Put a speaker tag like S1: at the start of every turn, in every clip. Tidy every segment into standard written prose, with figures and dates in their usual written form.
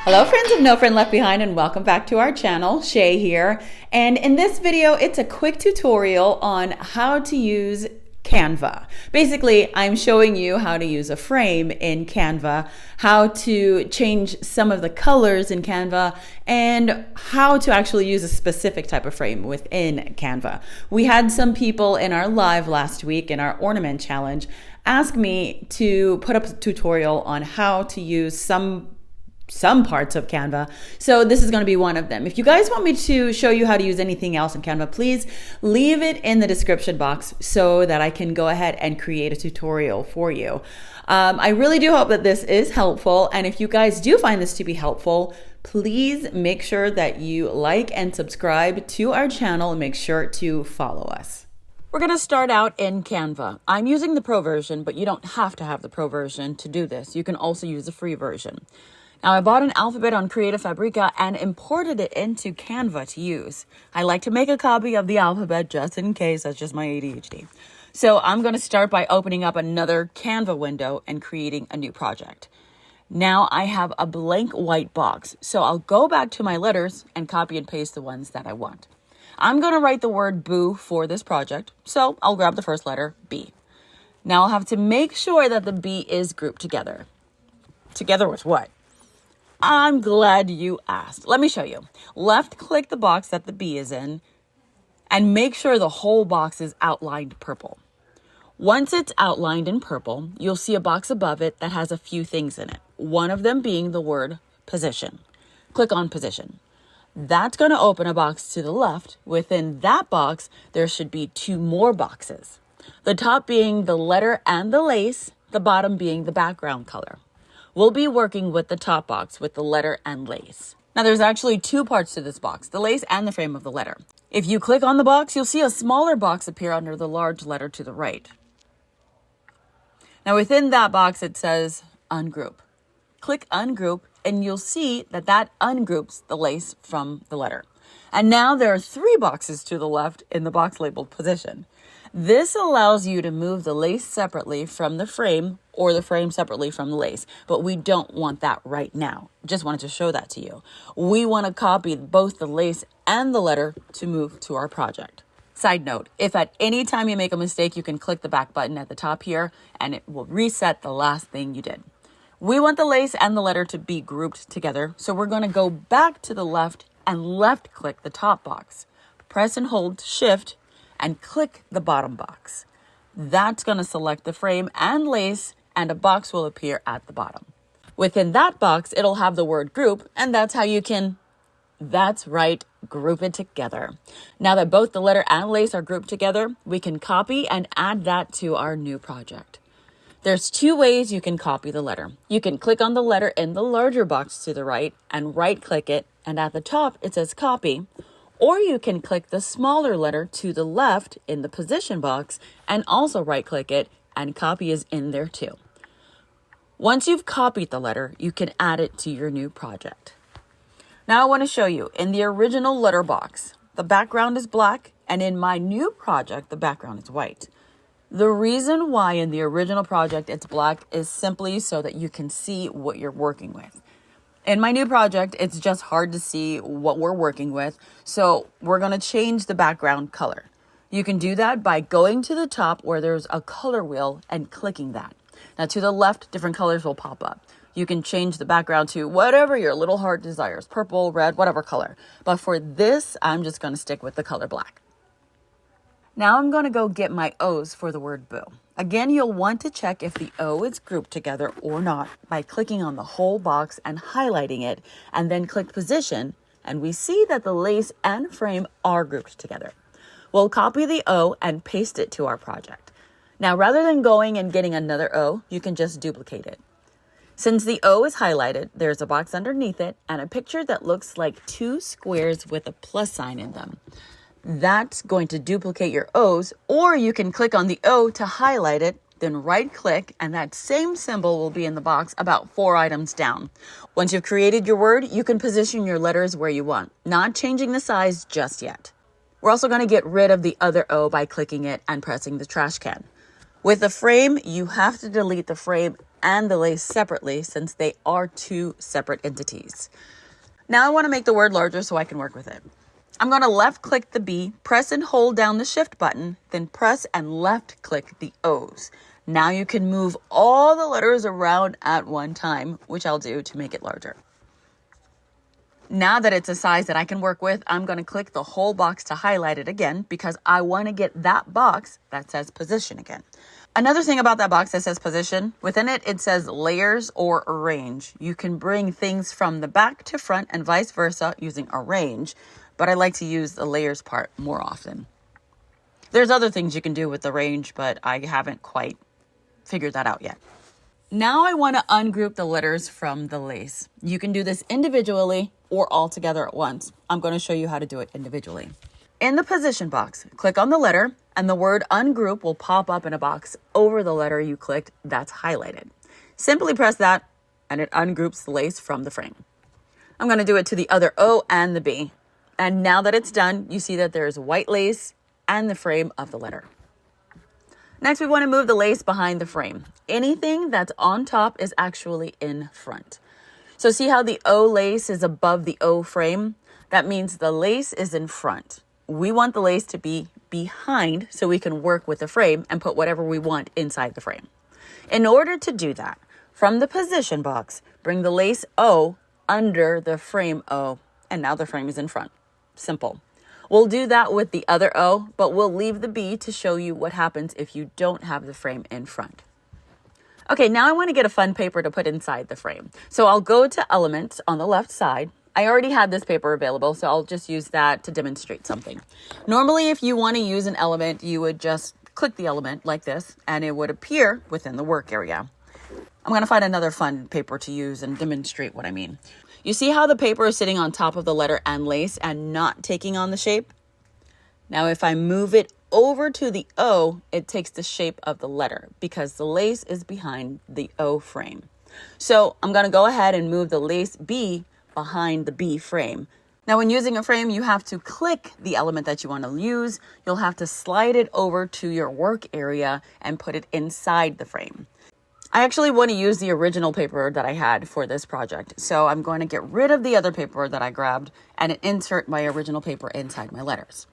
S1: Hello friends of No Friend Left Behind, and welcome back to our channel. Shay here. And in this video, it's a quick tutorial on how to use Canva. Basically, I'm showing you how to use a frame in Canva, how to change some of the colors in Canva, and how to actually use a specific type of frame within Canva. We had some people in our live last week in our ornament challenge ask me to put up a tutorial on how to use some parts of Canva. So this is going to be one of them. If you guys want me to show you how to use anything else in Canva, please leave it in the description box so that I can go ahead and create a tutorial for you. I really do hope that this is helpful. And if you guys do find this to be helpful, please make sure that you like and subscribe to our channel and make sure to follow us. We're going to start out in Canva. I'm using the pro version, but you don't have to have the pro version to do this. You can also use the free version. Now, I bought an alphabet on Creative Fabrica and imported it into Canva to use. I like to make a copy of the alphabet just in case. That's just my ADHD. So I'm going to start by opening up another Canva window and creating a new project. Now I have a blank white box. So I'll go back to my letters and copy and paste the ones that I want. I'm going to write the word boo for this project. So I'll grab the first letter, B. Now I'll have to make sure that the B is grouped together. Together with what? I'm glad you asked. Let me show you. Left click the box that the B is in and make sure the whole box is outlined purple. Once it's outlined in purple, you'll see a box above it that has a few things in it. One of them being the word position. Click on position. That's going to open a box to the left. Within that box, there should be two more boxes. The top being the letter and the lace, the bottom being the background color. We'll be working with the top box with the letter and lace. Now there's actually two parts to this box, the lace and the frame of the letter. If you click on the box, you'll see a smaller box appear under the large letter to the right. Now within that box, it says ungroup. Click ungroup and you'll see that ungroups the lace from the letter. And now there are three boxes to the left in the box labeled position. This allows you to move the lace separately from the frame or the frame separately from the lace, but we don't want that right now. Just wanted to show that to you. We want to copy both the lace and the letter to move to our project. Side note, if at any time you make a mistake, you can click the back button at the top here and it will reset the last thing you did. We want the lace and the letter to be grouped together, so we're going to go back to the left and left click the top box. Press and hold Shift and click the bottom box. That's going to select the frame and lace, and a box will appear at the bottom. Within that box, it'll have the word group, and that's how you can, that's right, group it together. Now that both the letter and lace are grouped together, we can copy and add that to our new project. There's two ways you can copy the letter. You can click on the letter in the larger box to the right and right click it, and at the top it says copy. Or you can click the smaller letter to the left in the position box and also right click it, and copy is in there too. Once you've copied the letter, you can add it to your new project. Now I want to show you in the original letter box, the background is black, and in my new project, the background is white. The reason why in the original project it's black is simply so that you can see what you're working with. In my new project, it's just hard to see what we're working with, so we're going to change the background color. You can do that by going to the top where there's a color wheel and clicking that. Now to the left, different colors will pop up. You can change the background to whatever your little heart desires, purple, red, whatever color. But for this, I'm just going to stick with the color black. Now I'm going to go get my O's for the word boo. Again, you'll want to check if the O is grouped together or not by clicking on the whole box and highlighting it, and then click position, and we see that the lace and frame are grouped together. We'll copy the O and paste it to our project. Now, rather than going and getting another O, you can just duplicate it. Since the O is highlighted, there's a box underneath it and a picture that looks like two squares with a plus sign in them. That's going to duplicate your O's, or you can click on the O to highlight it, then right click, and that same symbol will be in the box about 4 items down. Once you've created your word, you can position your letters where you want, not changing the size just yet. We're also going to get rid of the other O by clicking it and pressing the trash can. With the frame, you have to delete the frame and the lace separately since they are two separate entities. Now I want to make the word larger so I can work with it. I'm going to left click the B, press and hold down the shift button, then press and left click the O's. Now you can move all the letters around at one time, which I'll do to make it larger. Now that it's a size that I can work with, I'm going to click the whole box to highlight it again because I want to get that box that says position again. Another thing about that box that says position, within it, it says layers or arrange. You can bring things from the back to front and vice versa using arrange, but I like to use the layers part more often. There's other things you can do with the range, but I haven't quite figured that out yet. Now I want to ungroup the letters from the lace. You can do this individually or all together at once. I'm going to show you how to do it individually. In the position box, click on the letter and the word ungroup will pop up in a box over the letter you clicked that's highlighted. Simply press that and it ungroups the lace from the frame. I'm going to do it to the other O and the B. And now that it's done, you see that there's white lace and the frame of the letter. Next, we want to move the lace behind the frame. Anything that's on top is actually in front. So see how the O lace is above the O frame? That means the lace is in front. We want the lace to be behind so we can work with the frame and put whatever we want inside the frame. In order to do that, from the position box, bring the lace O under the frame O, and now the frame is in front. Simple. We'll do that with the other O, but we'll leave the B to show you what happens if you don't have the frame in front. Okay, now I want to get a fun paper to put inside the frame. So I'll go to Elements on the left side. I already had this paper available, so I'll just use that to demonstrate something. Normally, if you want to use an element, you would just click the element like this, and it would appear within the work area. I'm going to find another fun paper to use and demonstrate what I mean. You see how the paper is sitting on top of the letter and lace and not taking on the shape? Now, if I move it over to the O, it takes the shape of the letter because the lace is behind the O frame. So I'm going to go ahead and move the lace B behind the B frame. Now, when using a frame, you have to click the element that you want to use. You'll have to slide it over to your work area and put it inside the frame. I actually want to use the original paper that I had for this project. So I'm going to get rid of the other paper that I grabbed and insert my original paper inside my letters.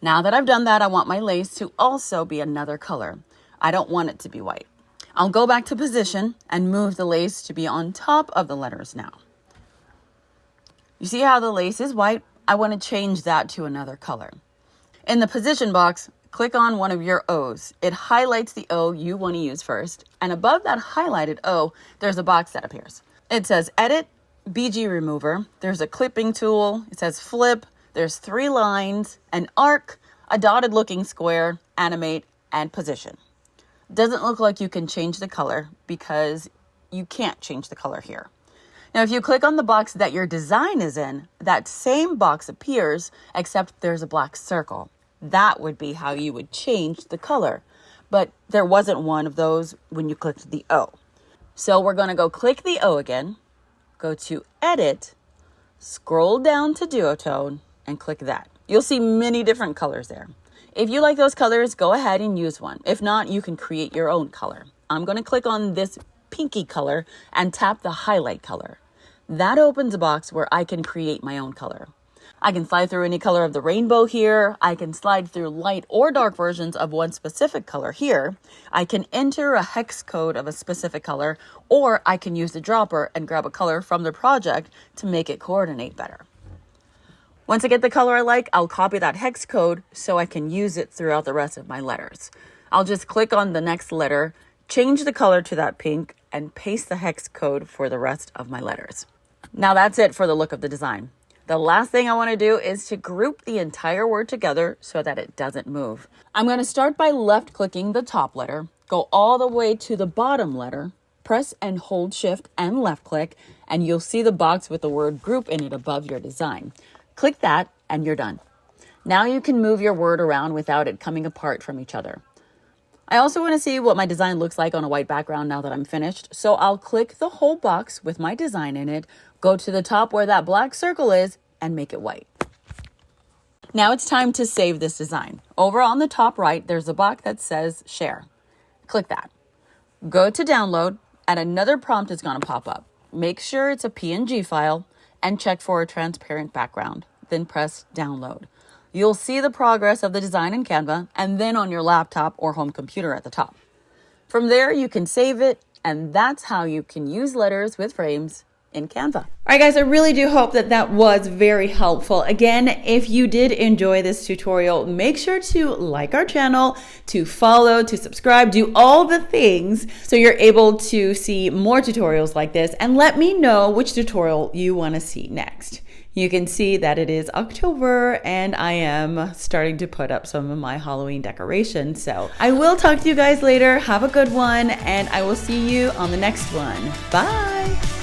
S1: Now that I've done that, I want my lace to also be another color. I don't want it to be white. I'll go back to position and move the lace to be on top of the letters now. You see how the lace is white? I want to change that to another color. In the position box, click on one of your O's. It highlights the O you want to use first. And above that highlighted O, there's a box that appears. It says Edit, BG Remover. There's a clipping tool. It says Flip. There's 3 lines, an arc, a dotted looking square, animate, and position. Doesn't look like you can change the color because you can't change the color here. Now, if you click on the box that your design is in, that same box appears, except there's a black circle. That would be how you would change the color. But there wasn't one of those when you clicked the O. So we're going to go click the O again, go to Edit, scroll down to Duotone, and click that. You'll see many different colors there. If you like those colors, go ahead and use one. If not, you can create your own color. I'm going to click on this pinky color and tap the highlight color. That opens a box where I can create my own color. I can slide through any color of the rainbow here. I can slide through light or dark versions of one specific color here. I can enter a hex code of a specific color, or I can use the dropper and grab a color from the project to make it coordinate better. Once I get the color I like, I'll copy that hex code so I can use it throughout the rest of my letters. I'll just click on the next letter, change the color to that pink, and paste the hex code for the rest of my letters. Now that's it for the look of the design. The last thing I want to do is to group the entire word together so that it doesn't move. I'm going to start by left clicking the top letter, go all the way to the bottom letter, press and hold shift and left click, and you'll see the box with the word group in it above your design. Click that and you're done. Now you can move your word around without it coming apart from each other. I also want to see what my design looks like on a white background now that I'm finished. So I'll click the whole box with my design in it, go to the top where that black circle is, and make it white. Now it's time to save this design. Over on the top right, there's a box that says Share. Click that. Go to Download, and another prompt is going to pop up. Make sure it's a PNG file and check for a transparent background. Then press download. You'll see the progress of the design in Canva and then on your laptop or home computer at the top. From there, you can save it, and that's how you can use letters with frames in Canva. All right, guys, I really do hope that that was very helpful. Again, if you did enjoy this tutorial, make sure to like our channel, to follow, to subscribe, do all the things so you're able to see more tutorials like this, and let me know which tutorial you want to see next. You can see that it is October and I am starting to put up some of my Halloween decorations. So I will talk to you guys later. Have a good one, and I will see you on the next one. Bye.